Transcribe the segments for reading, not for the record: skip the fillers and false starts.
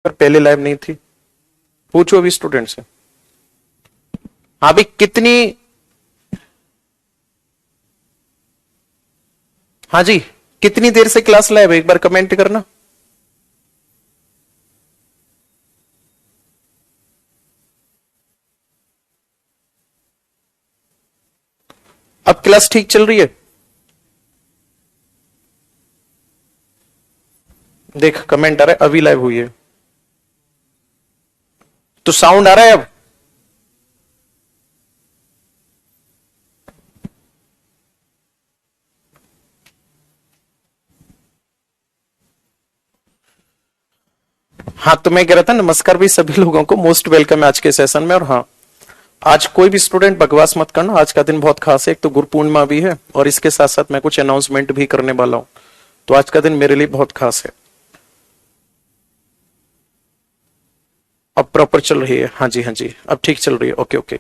पर पहले लाइव नहीं थी। पूछो अभी स्टूडेंट से। हाँ भाई कितनी। हाँ जी, कितनी देर से क्लास लाइव है एक बार कमेंट करना। अब क्लास ठीक चल रही है? देख कमेंट आ रहा है अभी लाइव हुई है तो साउंड आ रहा है अब। हाँ तो मैं कह रहा था नमस्कार भी सभी लोगों को, मोस्ट वेलकम है आज के सेशन में। और हाँ, आज कोई भी स्टूडेंट बकवास मत करना, आज का दिन बहुत खास है। एक तो गुरु पूर्णिमा भी है और इसके साथ साथ मैं कुछ अनाउंसमेंट भी करने वाला हूं, तो आज का दिन मेरे लिए बहुत खास है। अब प्रॉपर चल रही है? हाँ जी हाँ जी, अब ठीक चल रही है। Okay okay.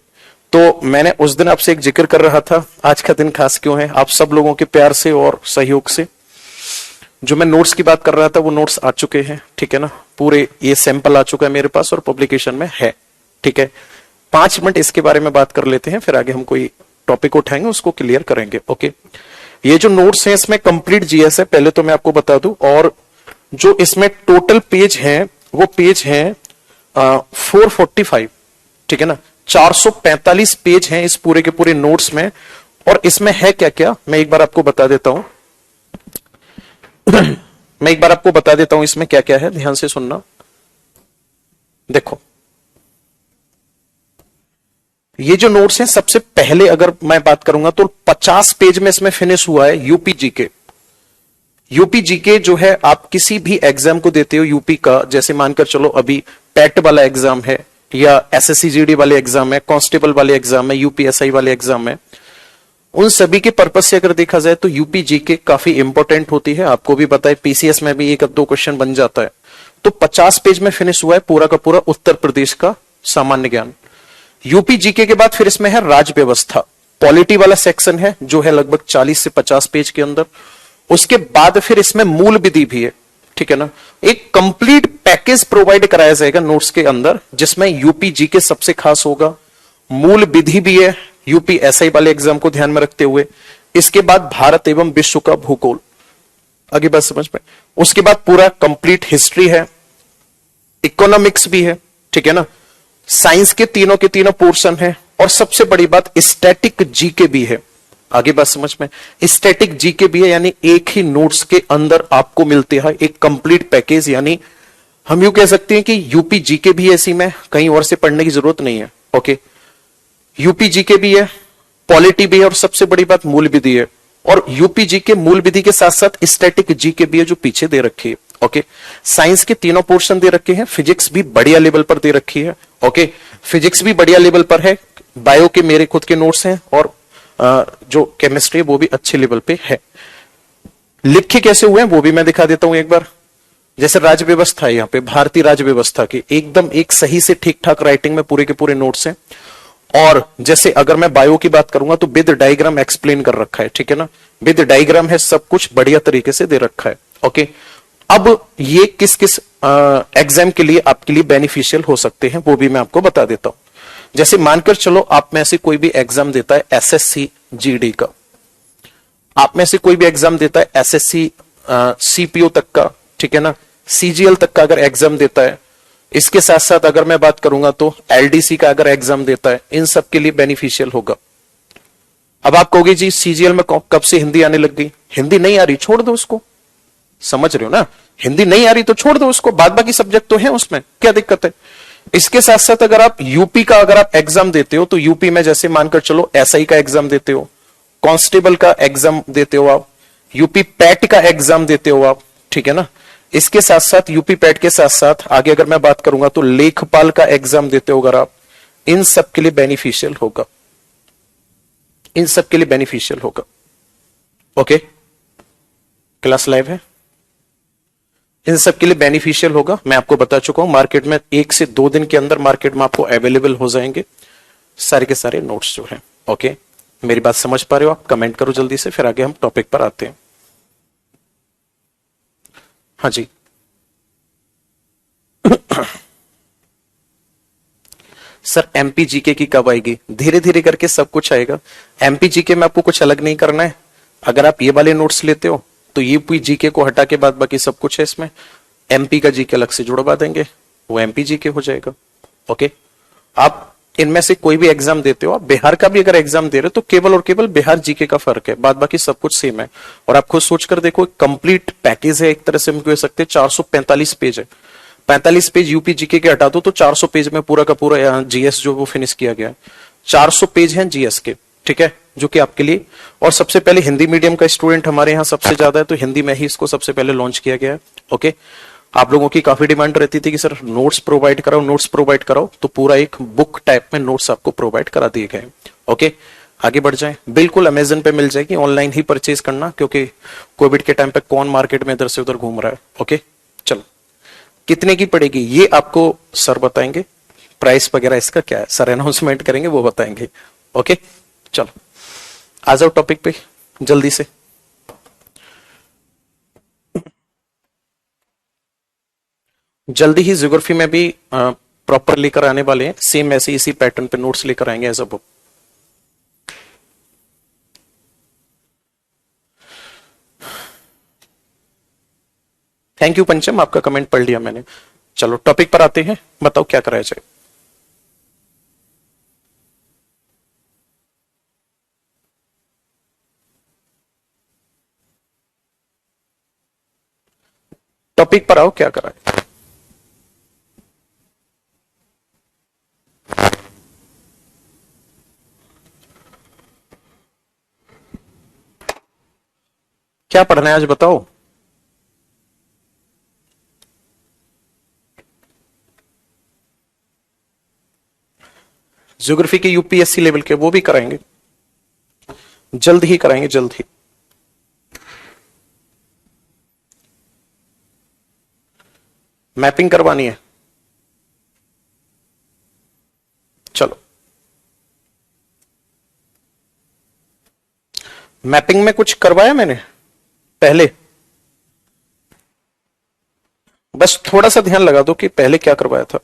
तो मैंने उस दिन आपसे एक जिक्र कर रहा था आज का दिन खास क्यों है। आप सब लोगों के प्यार से और सहयोग से जो मैं नोट्स की बात कर रहा था वो नोट्स आ चुके हैं, ठीक है ना। पूरे ये सैंपल आ चुका है मेरे पास और पब्लिकेशन में है, ठीक है। 5 मिनट इसके बारे में बात कर लेते हैं, फिर आगे हम कोई टॉपिक उठाएंगे उसको क्लियर करेंगे। ओके, ये जो नोट्स हैं इसमें कंप्लीट जीएस है, पहले तो मैं आपको बता दूं। और जो इसमें टोटल पेज हैं वो पेज हैं 445, ठीक है ना। 445 पेज हैं इस पूरे के पूरे नोट्स में। और इसमें है क्या क्या मैं एक बार आपको बता देता हूं। मैं एक बार आपको बता देता हूं इसमें क्या क्या है, ध्यान से सुनना। देखो ये जो नोट्स हैं, सबसे पहले अगर मैं बात करूंगा तो 50 पेज में इसमें फिनिश हुआ है यूपी जीके। यूपी जीके जो है आप किसी भी एग्जाम को देते हो यूपी का, जैसे मानकर चलो अभी पैट वाला एग्जाम है या एसएससी जीडी वाले एग्जाम है, कांस्टेबल वाले एग्जाम है, यूपीएसआई वाले एग्जाम है, उन सभी के पर्पज से अगर देखा जाए तो यूपी जीके काफी इंपॉर्टेंट होती है। आपको भी पता है पीसीएस में भी एक दो क्वेश्चन बन जाता है। तो 50 पेज में फिनिश हुआ है पूरा का पूरा उत्तर प्रदेश का सामान्य ज्ञान। यूपी जीके के बाद फिर इसमें है राज्य व्यवस्था, पॉलिटी वाला सेक्शन है जो है लगभग 40 से 50 पेज के अंदर। उसके बाद फिर इसमें मूल विधि भी है, ठीक है ना। एक कंप्लीट पैकेज प्रोवाइड कराया जाएगा नोट्स के अंदर, जिसमें यूपी जीके सबसे खास होगा, मूल विधि भी है यूपी एसआई वाले एग्जाम को ध्यान में रखते हुए। इसके बाद भारत एवं विश्व का भूगोल, आगे बात समझ में। उसके बाद पूरा कंप्लीट हिस्ट्री है, इकोनॉमिक्स भी है, ठीक है ना। साइंस के तीनों पोर्शन है। और सबसे बड़ी बात स्टैटिक जीके भी है, आगे बात समझ में। स्टैटिक जीके भी है, यानी एक ही नोट्स के अंदर आपको मिलते हैं एक कंप्लीट पैकेज। यानी हम यूं कह सकते हैं कि यूपी जीके भी ऐसी में कहीं और से पढ़ने की जरूरत नहीं है। ओके, यूपी जीके भी है, पॉलिटी भी है, और सबसे बड़ी बात मूल विधि है। और यूपी जीके मूल विधि के साथ साथ स्टैटिक जीके भी है जो पीछे दे रखी है। ओके, साइंस के तीनों पोर्शन दे रखे हैं, फिजिक्स भी बढ़िया लेवल पर दे रखी है। ओके, फिजिक्स भी बढ़िया लेवल पर है, बायो के मेरे खुद के नोट्स हैं, और जो केमिस्ट्री वो भी अच्छे लेवल पे है। लिखे कैसे हुए हैं वो भी मैं दिखा देता हूं एक बार। जैसे राज्य व्यवस्था है, यहाँ पे भारतीय राज्य व्यवस्था की एकदम एक सही से ठीक ठाक राइटिंग में पूरे के पूरे नोट्स हैं। और जैसे अगर मैं बायो की बात करूंगा तो विद डायग्राम एक्सप्लेन कर रखा है, ठीक है ना। विद डायग्राम है, सब कुछ बढ़िया तरीके से दे रखा है। ओके, अब ये किस किस एग्जाम के लिए आपके लिए बेनिफिशियल हो सकते हैं वो भी मैं आपको बता देता हूं। जैसे मानकर चलो आप में से कोई भी एग्जाम देता है एसएससी जीडी का, आप में से कोई भी एग्जाम देता है एसएससी सीपीओ तक का, ठीक है ना, सीजीएल तक का अगर एग्जाम देता है। इसके साथ साथ अगर मैं बात करूंगा तो एलडीसी का अगर एग्जाम देता है, इन सब के लिए बेनिफिशियल होगा। अब आप कहोगे जी सीजीएल में कब से हिंदी आने लग गई? हिंदी नहीं आ रही, छोड़ दो उसको, समझ रहे हो ना। हिंदी नहीं आ रही तो छोड़ दो उसको, बाद बाकी सब्जेक्ट तो है उसमें, क्या दिक्कत है। इसके साथ साथ अगर आप यूपी का अगर आप एग्जाम देते हो तो यूपी में जैसे मानकर चलो एसआई का एग्जाम देते हो, कांस्टेबल का एग्जाम देते हो आप, यूपी पैट का एग्जाम देते हो आप, ठीक है ना। इसके साथ साथ यूपी पैट के साथ साथ आगे अगर मैं बात करूंगा तो लेखपाल का एग्जाम देते हो अगर आप, इन सब के लिए बेनिफिशियल होगा, इन सब के लिए बेनिफिशियल होगा। ओके, क्लास लाइव है, इन सब के लिए बेनिफिशियल होगा। मैं आपको बता चुका हूं, मार्केट में 1 से 2 दिन के अंदर मार्केट में आपको अवेलेबल हो जाएंगे सारे के सारे नोट्स जो हैं। ओके, मेरी बात समझ पा रहे हो आप? कमेंट करो जल्दी से, फिर आगे हम टॉपिक पर आते हैं। हाँ जी सर एमपी जीके की कब आएगी? धीरे धीरे करके सब कुछ आएगा। एमपी जीके में आपको कुछ अलग नहीं करना है। अगर आप ये वाले नोट्स लेते हो तो यूपी जीके को हटा के बाद बाकी सब कुछ है इसमें। एमपी का जीके अलग से जुड़वा देंगे, वो एमपी जीके हो जाएगा। ओके, आप इनमें से कोई भी एग्जाम देते हो, आप बिहार का भी अगर एग्जाम दे रहे हो तो केवल और केवल बिहार जीके का फर्क है, बाद बाकी सब कुछ सेम है। और आप खुद सोचकर देखो, कंप्लीट पैकेज है एक तरह से हम कह सकते हैं। 445 पेज है, 45 पेज यूपी जीके के हटा दो तो 400 पेज में पूरा का पूरा जीएस जो वो फिनिश किया गया है। 400 पेज हैं जीएस के, ठीक है, जो कि आपके लिए। और सबसे पहले हिंदी मीडियम का स्टूडेंट हमारे यहाँ सबसे ज्यादा है, तो हिंदी में ही इसको सबसे पहले लॉन्च किया गया है। ओके, आप लोगों की काफी डिमांड रहती थी कि सर नोट्स प्रोवाइड कराओ, नोट्स प्रोवाइड कराओ, तो पूरा एक बुक टाइप में नोट्स आपको प्रोवाइड करा दिए गए। ओके, आगे बढ़ जाएं। बिल्कुल अमेजन पे मिल जाएगी, ऑनलाइन ही परचेज करना, क्योंकि कोविड के टाइम पे कौन मार्केट में इधर से उधर घूम रहा है। ओके, चलो, कितने की पड़ेगी ये आपको सर बताएंगे, प्राइस वगैरह इसका क्या है सर अनाउंसमेंट करेंगे, वो बताएंगे। ओके, चलो आ जाओ टॉपिक पे जल्दी से। जल्दी ही ज्योग्राफी में भी प्रॉपर लेकर आने वाले हैं, सेम ऐसे इसी पैटर्न पे नोट्स लेकर आएंगे as a book. Thank you Pancham, आपका कमेंट पढ़ लिया मैंने। चलो टॉपिक पर आते हैं, बताओ क्या कराया जाए। टॉपिक पर आओ, क्या कराए। क्या पढ़ना है आज बताओ। ज्योग्राफी के यूपीएससी लेवल के वो भी कराएंगे, जल्द ही कराएंगे, जल्द ही। मैपिंग करवानी है, चलो। मैपिंग में कुछ करवाया मैंने पहले, बस थोड़ा सा ध्यान लगा दो कि पहले क्या करवाया था।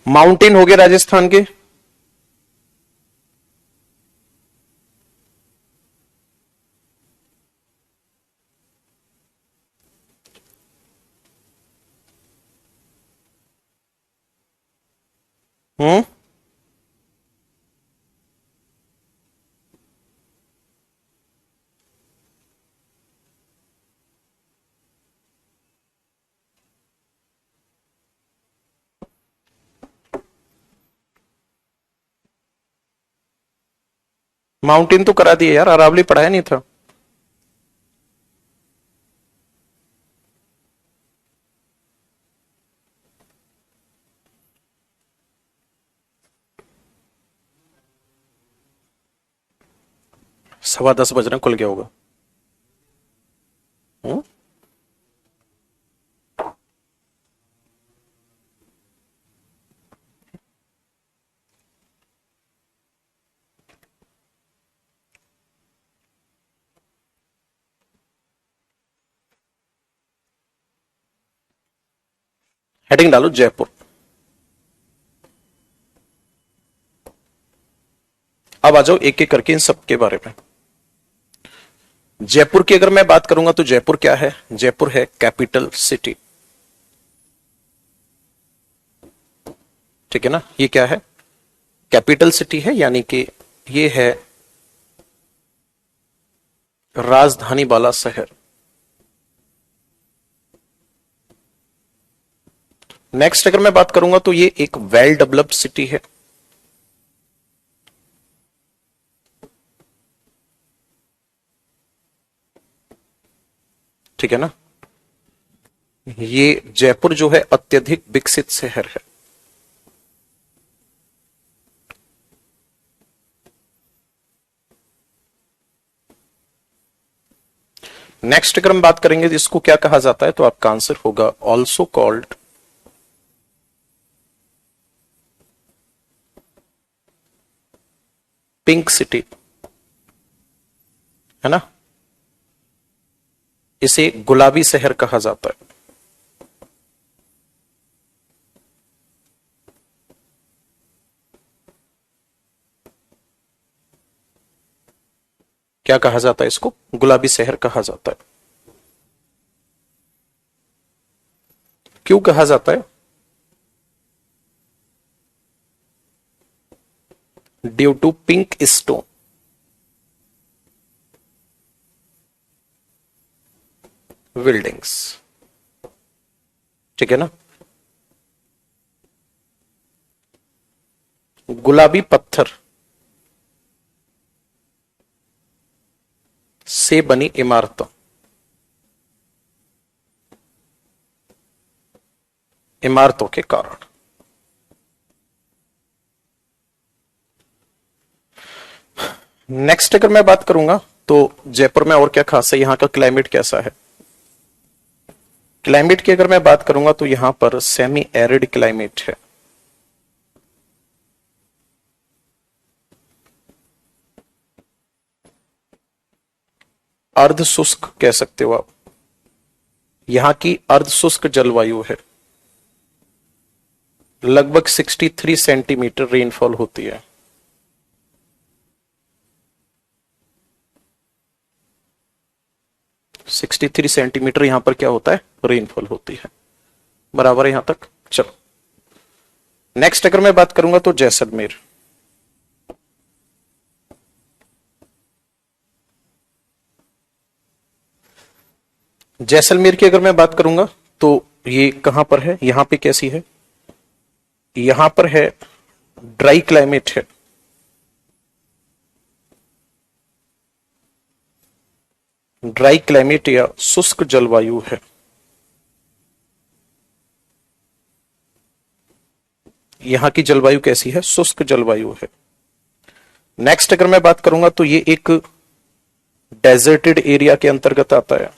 माउंटेन हो गए राजस्थान के, हम्म, माउंटेन तो करा दिए यार, अरावली पढ़ाया नहीं था। सवा 10 बज रहे खुल गया होगा। हम्म? हेडिंग डालो जयपुर। अब आ जाओ एक एक करके इन सब के बारे में। जयपुर की अगर मैं बात करूंगा तो जयपुर क्या है? जयपुर है कैपिटल सिटी, ठीक है ना। ये क्या है? कैपिटल सिटी है, यानी कि ये है राजधानी वाला शहर। नेक्स्ट अगर मैं बात करूंगा तो ये एक वेल डेवलप्ड सिटी है। ठीक है ना। ये जयपुर जो है अत्यधिक विकसित शहर है। नेक्स्ट अगर हम बात करेंगे तो इसको क्या कहा जाता है, तो आपका आंसर होगा ऑल्सो कॉल्ड पिंक सिटी, है ना। इसे गुलाबी शहर कहा जाता है। क्या कहा जाता है इसको, गुलाबी शहर कहा जाता है। क्यों कहा जाता है? Due to pink stone. Buildings. ठीक है ना। गुलाबी पत्थर से बनी इमारतों, इमारतों के कारण। नेक्स्ट अगर मैं बात करूंगा तो जयपुर में और क्या खास है, यहां का क्लाइमेट कैसा है। क्लाइमेट की अगर मैं बात करूंगा तो यहां पर सेमी एरिड क्लाइमेट है। अर्ध शुष्क कह सकते हो आप, यहां की अर्ध शुष्क जलवायु है। लगभग 63 सेंटीमीटर रेनफॉल होती है। 63 सेंटीमीटर यहां पर क्या होता है, रेनफॉल होती है। बराबर है यहां तक। चलो नेक्स्ट अगर मैं बात करूंगा तो जैसलमेर। जैसलमेर की अगर मैं बात करूंगा तो ये कहां पर है, यहां पे कैसी है, यहां पर है ड्राई क्लाइमेट है। ड्राई क्लाइमेट या शुष्क जलवायु है। यहां की जलवायु कैसी है, शुष्क जलवायु है। नेक्स्ट अगर मैं बात करूंगा तो ये एक डेजर्टेड एरिया के अंतर्गत आता है।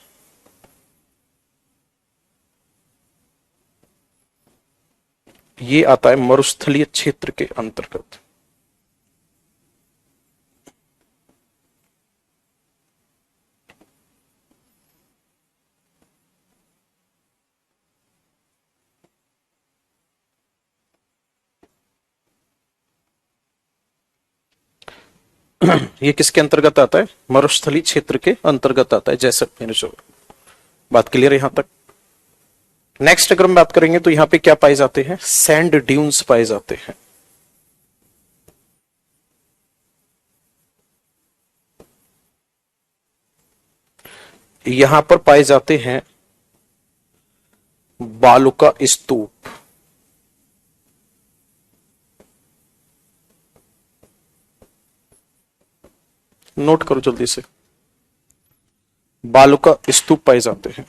ये आता है मरुस्थलीय क्षेत्र के अंतर्गत। ये किसके अंतर्गत आता है, मरुस्थलीय क्षेत्र के अंतर्गत आता है जैसलमेर जो। बात क्लियर है यहां तक। नेक्स्ट अगर हम बात करेंगे तो यहां पे क्या पाए जाते हैं, सैंड ड्यून्स पाए जाते हैं। यहां पर पाए जाते हैं बालू का स्तूप। नोट करो जल्दी से, बालू का स्तूप पाए जाते हैं।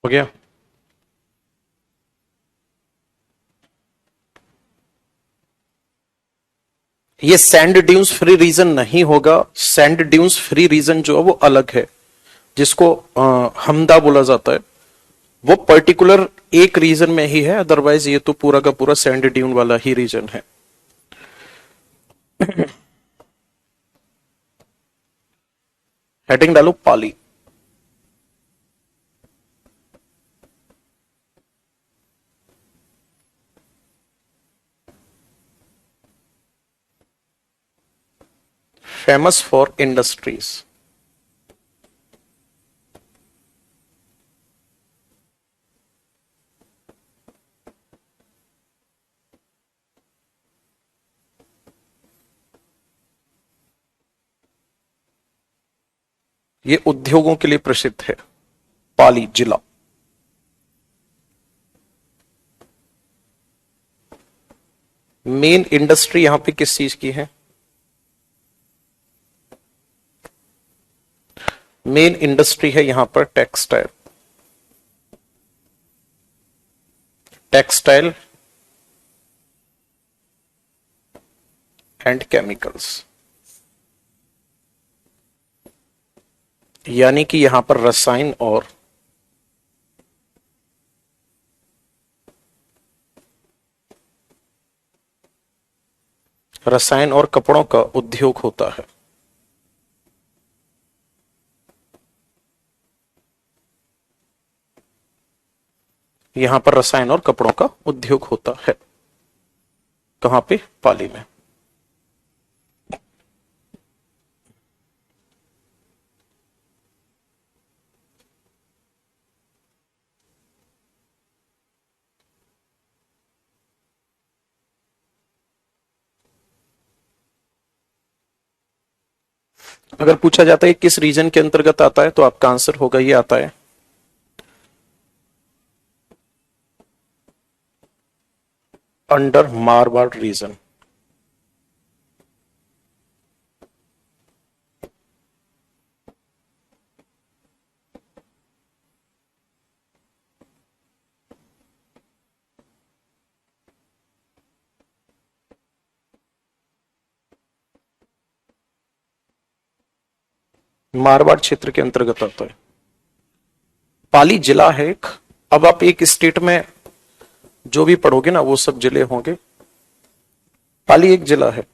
हो गया। ये सैंड ड्यून्स फ्री रीजन नहीं होगा। सैंड ड्यून्स फ्री रीजन जो है वो अलग है, जिसको हमदा बोला जाता है। वो पर्टिकुलर एक रीजन में ही है, अदरवाइज ये तो पूरा का पूरा सैंड ड्यून वाला ही रीजन है। हेडिंग डालो पाली। Famous for industries. ये उद्योगों के लिए प्रसिद्ध है, पाली जिला। मेन इंडस्ट्री यहां पे किस चीज की है? मेन इंडस्ट्री है यहां पर टेक्सटाइल। टेक्सटाइल एंड केमिकल्स, यानी कि यहां पर रसायन और कपड़ों का उद्योग होता है। यहां पर रसायन और कपड़ों का उद्योग होता है। कहां पे? पाली में। अगर पूछा जाता है किस रीजन के अंतर्गत आता है, तो आपका आंसर होगा ये आता है अंडर मारवाड़ रीजन। मारवाड़ क्षेत्र के अंतर्गत आता है। पाली जिला है एक। अब आप एक स्टेट में जो भी पढ़ोगे ना वो सब जिले होंगे। पाली एक जिला है।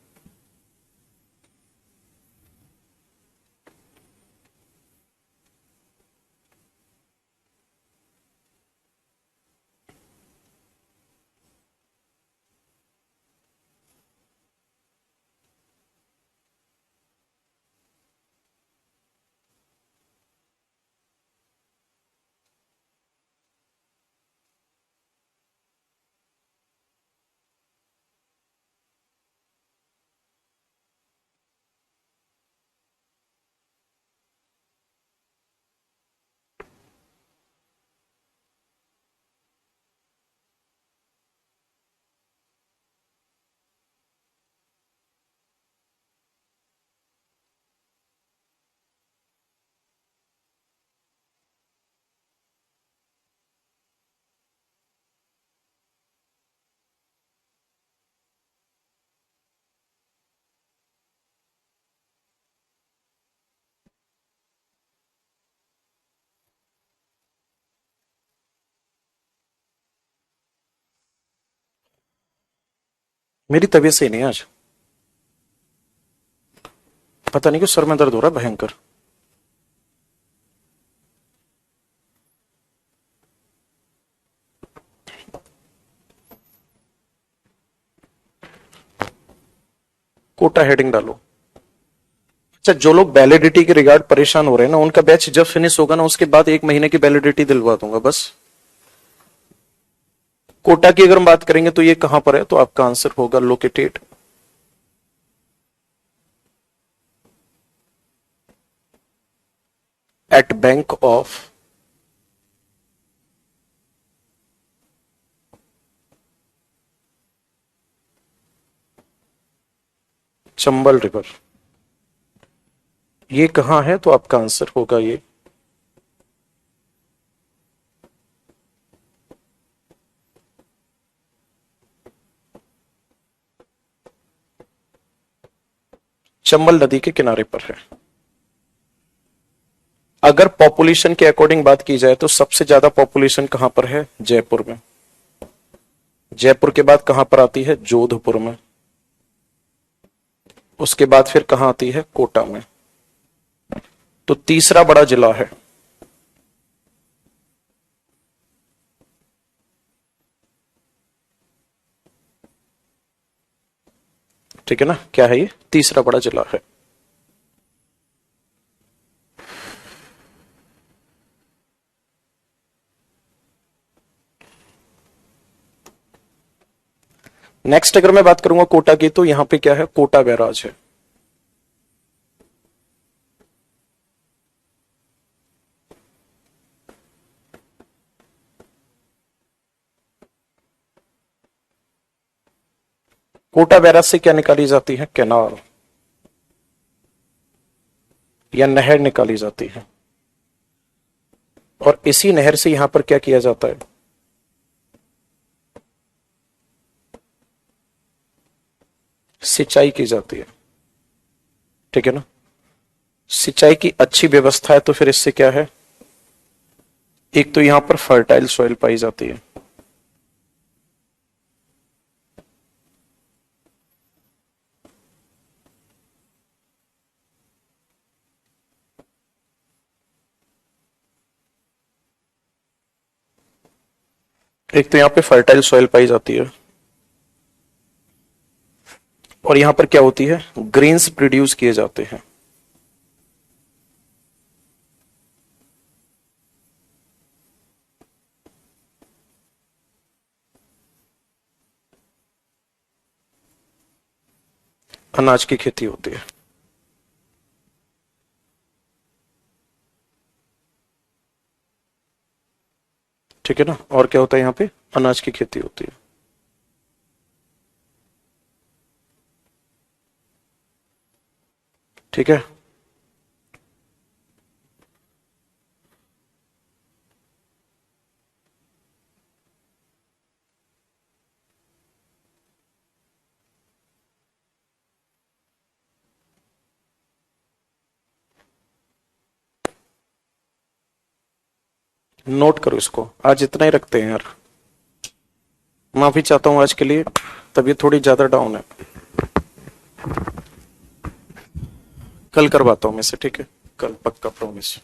मेरी तबीयत सही नहीं है आज। पता नहीं क्यों सर में दर्द हो रहा है भयंकर। कोटा हेडिंग डालो। अच्छा, जो लोग वैलिडिटी के रिगार्ड परेशान हो रहे हैं ना, उनका बैच जब फिनिश होगा ना उसके बाद 1 महीने की वैलिडिटी दिलवा दूंगा बस। कोटा की अगर हम बात करेंगे तो ये कहां पर है, तो आपका आंसर होगा located at bank of Chambal river. ये कहां है, तो आपका आंसर होगा ये चंबल नदी के किनारे पर है। अगर पॉपुलेशन के अकॉर्डिंग बात की जाए तो सबसे ज्यादा पॉपुलेशन कहां पर है? जयपुर में। जयपुर के बाद कहां पर आती है? जोधपुर में। उसके बाद फिर कहां आती है? कोटा में। तो तीसरा बड़ा जिला है। ठीक है ना, क्या है ये? तीसरा बड़ा जिला है। नेक्स्ट अगर मैं बात करूंगा कोटा की, तो यहां पे क्या है? कोटा बैराज है। कोटा बैराज से क्या निकाली जाती है? कैनाल या नहर निकाली जाती है। और इसी नहर से यहां पर क्या किया जाता है? सिंचाई की जाती है। ठीक है ना, सिंचाई की अच्छी व्यवस्था है तो फिर इससे क्या है? एक तो यहां पर फर्टाइल सॉइल पाई जाती है। एक तो यहां पे फर्टाइल सॉइल पाई जाती है, और यहां पर क्या होती है? ग्रेन्स प्रोड्यूस किए जाते हैं। अनाज की खेती होती है। ठीक है ना, और क्या होता है? यहां पे अनाज की खेती होती है। ठीक है, नोट करो इसको। आज इतना ही रखते हैं यार, माफी चाहता हूं आज के लिए, तबीयत थोड़ी ज्यादा डाउन है। कल करवाता हूं मैं से, ठीक है? कल पक्का, प्रॉमिस।